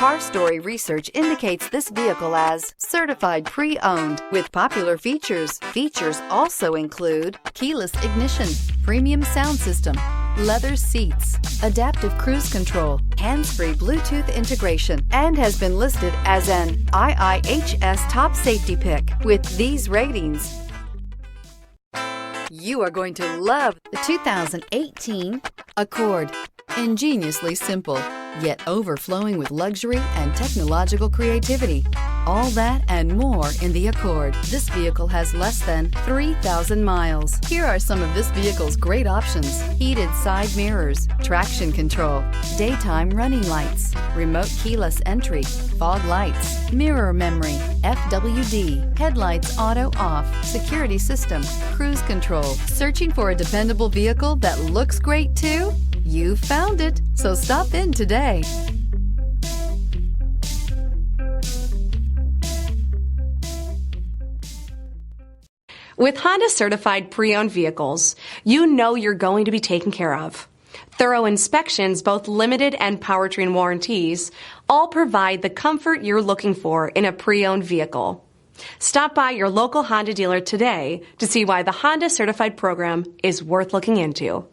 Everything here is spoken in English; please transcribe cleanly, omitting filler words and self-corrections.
Car Story research indicates this vehicle as certified pre-owned with popular features. Features also include keyless ignition, premium sound system, leather seats, adaptive cruise control, hands-free Bluetooth integration, and has been listed as an IIHS top safety pick with these ratings. You are going to love the 2018 Accord. Ingeniously simple, yet overflowing with luxury and technological creativity. All that and more in the Accord. This vehicle has less than 3,000 miles. Here are some of this vehicle's great options: heated side mirrors, traction control, daytime running lights, remote keyless entry, fog lights, mirror memory, FWD, headlights auto off, security system, cruise control. Searching for a dependable vehicle that looks great too? You found it, so stop in today. With Honda certified pre-owned vehicles, you know you're going to be taken care of. Thorough inspections, both limited and powertrain warranties, all provide the comfort you're looking for in a pre-owned vehicle. Stop by your local Honda dealer today to see why the Honda certified program is worth looking into.